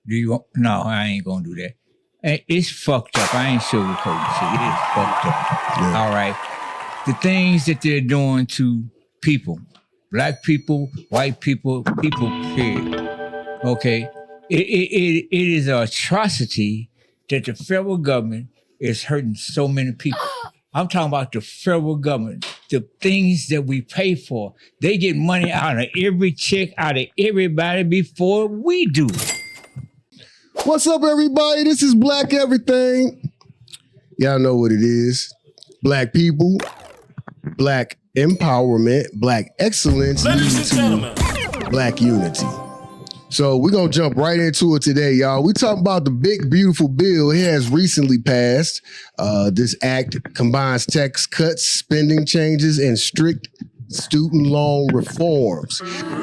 Do you want? No, I ain't gonna do that. It's fucked up. I ain't sugarcoating shit. It is fucked up. Yeah. All right. The things that they're doing to people, black people, white people, people, period. Okay. It is an atrocity that the federal government is hurting so many people. I'm talking about the federal government, the things that we pay for. They get money out of every check, out of everybody before we do. What's up, everybody? This is Black Everything. Y'all know what it is. Black people, black empowerment, black excellence, leads to black unity. So we're going to jump right into it today, y'all. We talking about the big, beautiful bill. It has recently passed. This act combines tax cuts, spending changes, and strict student loan reforms.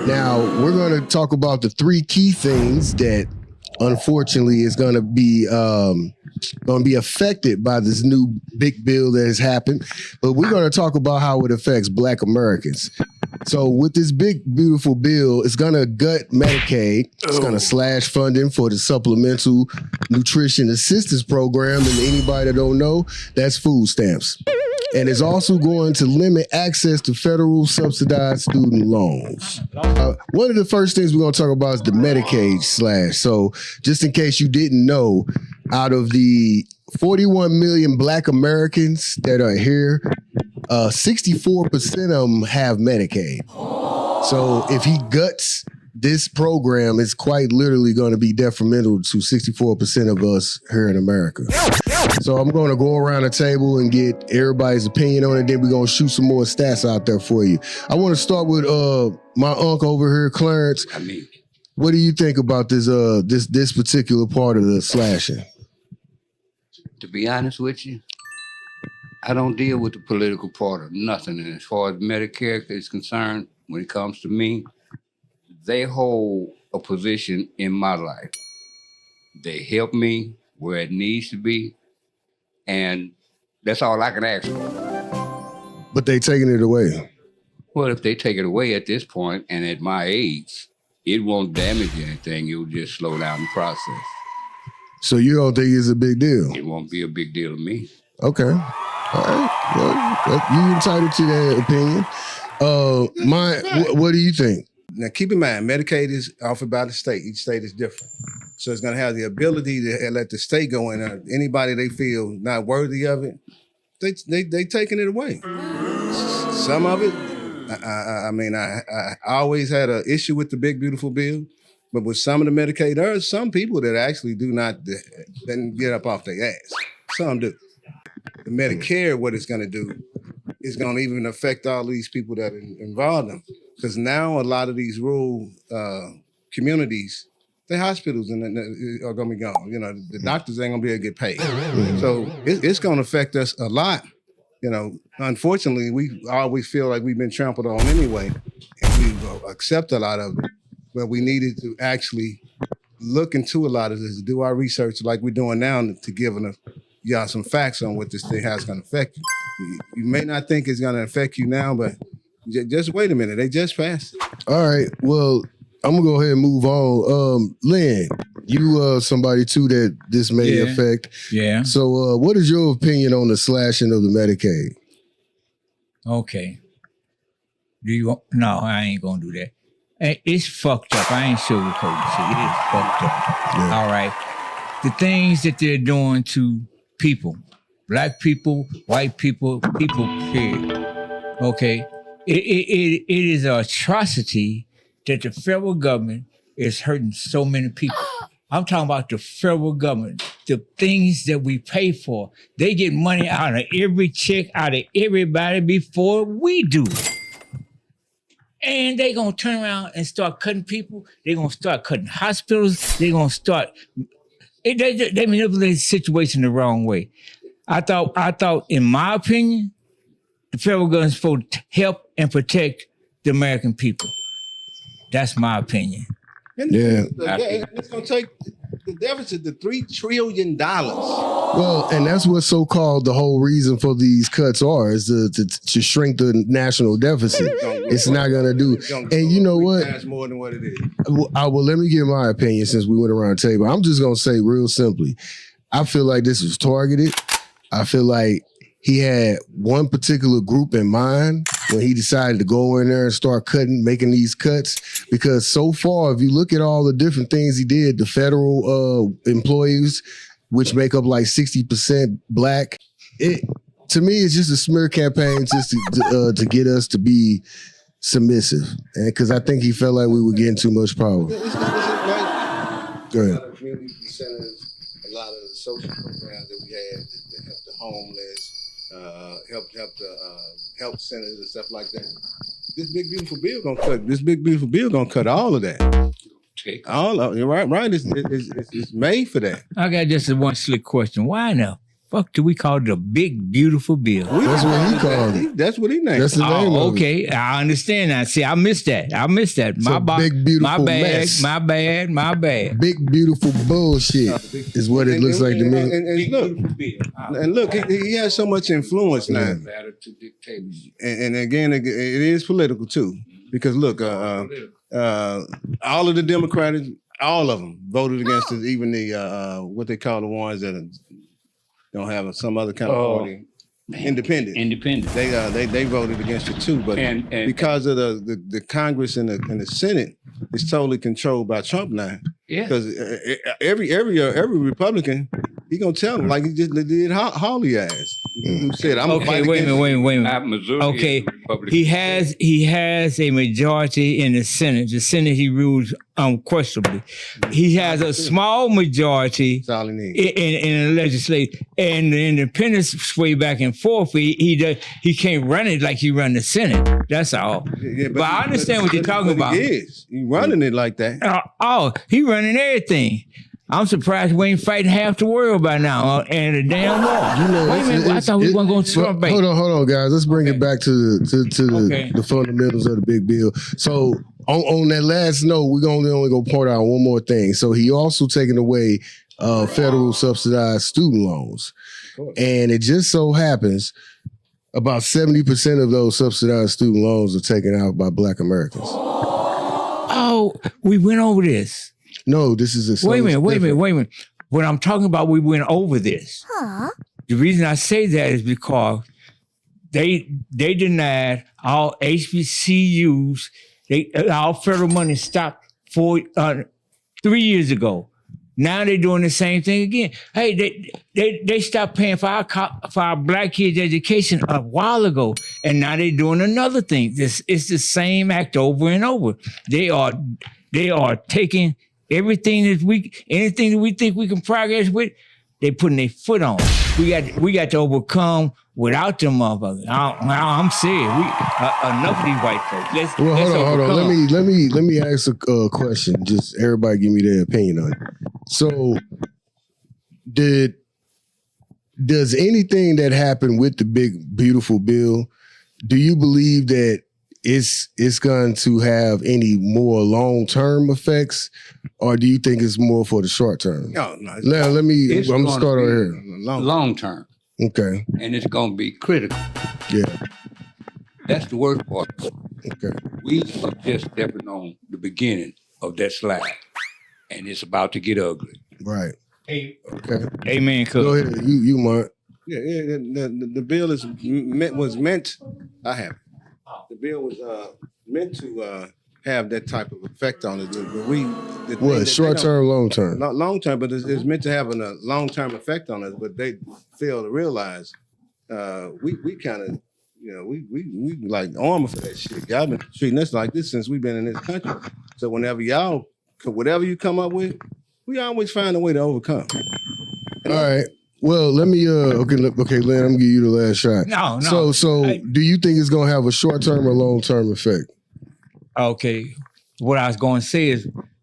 Now, we're going to talk about the three key things that unfortunately is going to be affected by this new big bill that has happened. But we're going to talk about how it affects Black Americans. So with this big, beautiful bill, it's going to gut Medicaid. It's going to slash funding for the Supplemental Nutrition Assistance Program. And anybody that don't know, that's food stamps. And it's also going to limit access to federal subsidized student loans. One of the first things we're going to talk about is the Medicaid slash. So just in case you didn't know, out of the 41 million Black Americans that are here, 64% of them have Medicaid. So if he guts this program, it's quite literally going to be detrimental to 64% of us here in America. So I'm going to go around the table and get everybody's opinion on it. Then we're going to shoot some more stats out there for you. I want to start with my uncle over here, Clarence. What do you think about this particular part of the slashing? To be honest with you, I don't deal with the political part of nothing. And as far as Medicare is concerned, when it comes to me, they hold a position in my life. They help me where it needs to be. And that's all I can ask for. But they taking it away. Well, if they take it away at this point and at my age, it won't damage anything. It will just slow down the process. So you don't think it's a big deal? It won't be a big deal to me. Okay. All right. Well, you entitled to that opinion. What do you think? Now, keep in mind, Medicaid is offered by the state. Each state is different. So it's going to have the ability to let the state go in. Anybody they feel not worthy of it, they taking it away. Some of it, I always had an issue with the big, beautiful bill. But with some of the Medicaid, there are some people that actually do not then get up off their ass. Some do. The Medicare, what it's going to do is going to even affect all these people that are involved in them. Because now a lot of these rural communities, their hospitals are going to be gone. You know, the doctors ain't going to be able to get paid. So it's going to affect us a lot. You know, unfortunately, we always feel like we've been trampled on anyway, and we accept a lot of it. But we needed to actually look into a lot of this, do our research like we're doing now to give y'all some facts on what this thing has going to affect you. You may not think it's going to affect you now, but just wait a minute. They just passed it. All right. Well, I'm going to go ahead and move on. Lynn, you somebody too that this may affect. Yeah. So what is your opinion on the slashing of the Medicaid? Okay. Do you want? No, I ain't going to do that. It's fucked up. I ain't sugarcoating shit. It is fucked up. Yeah. All right. The things that they're doing to people, black people, white people, people, period. Okay. It is an atrocity that the federal government is hurting so many people. I'm talking about the federal government, the things that we pay for. They get money out of every check, out of everybody before we do. And they going to turn around and start cutting people. They're going to start cutting hospitals. They're going to start... They manipulate the situation the wrong way. I thought, in my opinion, the federal government is supposed to help and protect the American people. That's my opinion. And it's going to take The deficit to $3 trillion. Well, and that's what so-called the whole reason for these cuts are is to shrink the national deficit. It's not gonna do. And you know what? That's more than what it is. Well, let me give my opinion since we went around the table. I'm just gonna say real simply, I feel like this was targeted. I feel like he had one particular group in mind when he decided to go in there and start making these cuts. Because so far, if you look at all the different things he did, the federal employees, which make up like 60% black, to me, it's just a smear campaign just to get us to be submissive. And because I think he felt like we were getting too much power. It's like Go ahead. a lot of community centers, a lot of the social programs that we had that help the homeless, help the health centers and stuff like that. This big beautiful bill gonna cut all of that. All of it, right. It's made for that. I got just one slick question. Why now? Fuck do we call it a big, beautiful bill? That's what he called it. That's what he named. That's the name of it. Okay. I understand that. See, I missed that. So big, beautiful my bad, mess. my bad. Big, beautiful bullshit is what it looks like to me. And look, he has so much influence now. And again, it is political too. Because look, all of the Democrats, all of them voted against it. Even the what they call the ones that don't have some other kind of party. Independent. They voted against it too, but because of the Congress and the Senate, it's totally controlled by Trump now. Yeah. Because every Republican, he gonna tell them like he just did Hawley ass. Who said, "I'm okay, wait a minute. Missouri Okay, he has a majority in the Senate. The Senate he rules unquestionably. He has a small majority That's all he needs. in the legislature, and the independents sway back and forth. He can't run it like he run the Senate. That's all. Yeah, but I understand what you're talking about. He running it like that. He running everything. I'm surprised we ain't fighting half the world by now and the damn war. You know, wait a minute, I thought we weren't going to Trump bait. Hold on, guys. Let's bring it back to the fundamentals of the big bill. So on that last note, we're only go point out one more thing. So he also taken away federal subsidized student loans, and it just so happens about 70% of those subsidized student loans are taken out by Black Americans. Oh, we went over this. No, this is a wait a minute. What I'm talking about, we went over this. The reason I say that is because they denied all HBCUs. All federal money stopped 3 years ago. Now they're doing the same thing again. Hey, they stopped paying for our black kids' education a while ago, and now they're doing another thing. It's the same act over and over. They are taking anything that we think we can progress with, they putting their foot on. We got to overcome without them motherfuckers. I'm serious. Enough of these white folks. Let's hold on. Let me ask a question. Just everybody give me their opinion on it. So, does anything that happened with the big beautiful bill, do you believe that it's going to have any more long-term effects, or do you think it's more for the short term? No. I'm gonna start over here. Long term. Okay. And it's going to be critical. Yeah. That's the worst part. Okay. We are just stepping on the beginning of that slide, and it's about to get ugly. Right. Hey, okay. Amen. Cook. Go ahead. You Mark. Yeah. The bill was meant. I have it. The bill was meant to have that type of effect on it. But short term, long term? Not long term, but it's meant to have a long term effect on us. But they fail to realize we kind of, we like armor for that shit. Y'all been treating us like this since we've been in this country. So whenever whatever you come up with, we always find a way to overcome. All right. Well, let me okay, Lynn, I'm gonna give you the last shot. No. So do you think it's gonna have a short term or long term effect? Okay. What I was going to say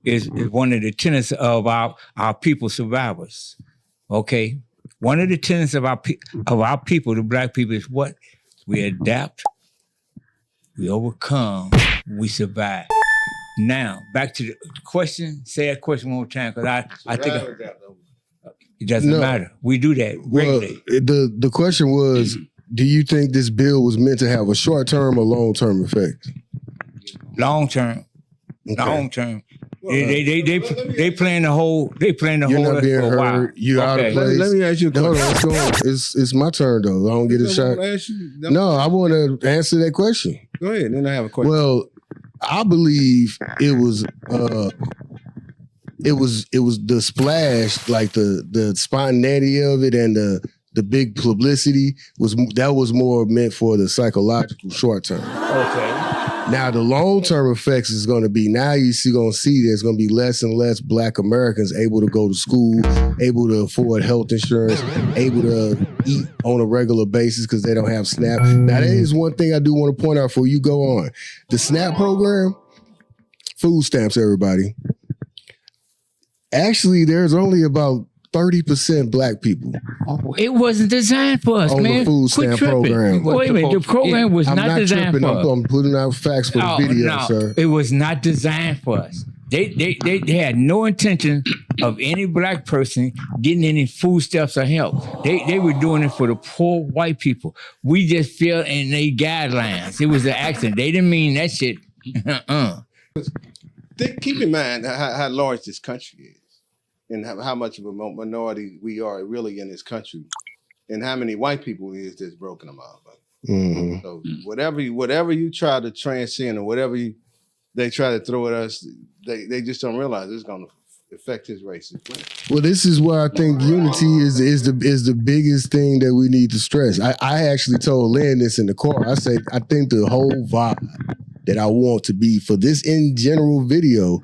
is one of the tenets of our people survivors. Okay. One of the tenets of our people, the black people, is what? We adapt, we overcome, we survive. Now, back to the question. Say that question one more time, because I think it doesn't No. matter. We do that Well, regularly. the question was, do you think this bill was meant to have a short term or long term effect? Long term. Okay. Long term. They playing the whole. They playing the You're whole not being for a while. heard. You out of place. Let me ask you a Hold question. on, what's going on? It's my turn though. I don't get a shot. No, I want to answer that question. Go ahead. Then I have a question. Well, I believe it was the splash, like the spontaneity of it, and the big publicity was more meant for the psychological short term. Okay. Now the long term effects is going to be, now going to see there's going to be less and less Black Americans able to go to school, able to afford health insurance, able to eat on a regular basis because they don't have SNAP. Now that is one thing I do want to point out before you go on. The SNAP program, food stamps, everybody. Actually, there's only about 30% Black people It wasn't designed for us, on man. the food Quit stamp tripping. program. Wait a minute. The program was I'm not designed tripping. for us. I'm putting out facts for the video, no, sir. it was not designed for us. They had no intention of any Black person getting any foodstuffs or help. They were doing it for the poor white people. We just fell in their guidelines. It was an accident. They didn't mean that shit. Keep in mind how large this country is, and how much of a minority we are really in this country, and how many white people is that's broken them off. Mhm. So whatever you try to transcend, or whatever they try to throw at us, they just don't realize it's going to affect his race as well. Well, this is where I think unity is the biggest thing that we need to stress. I actually told Lynn this in the car. I said, I think the whole vibe that I want to be for this in general video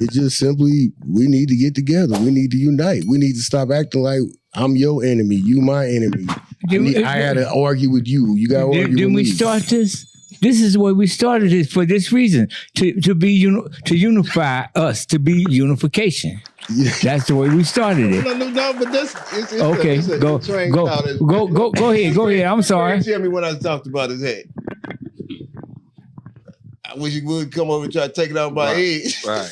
is just simply, we need to get together. We need to unite. We need to stop acting like I'm your enemy, you my enemy. I had to argue with you. You got to argue with me. Didn't we start this? This is where we started it for this reason, to be to unify us, to be unification. Yeah. That's the way we started it. No, but that's Okay, go ahead. I'm sorry. Tell me what I talked about his head. I wish you would come over and try to take it out my head. Right.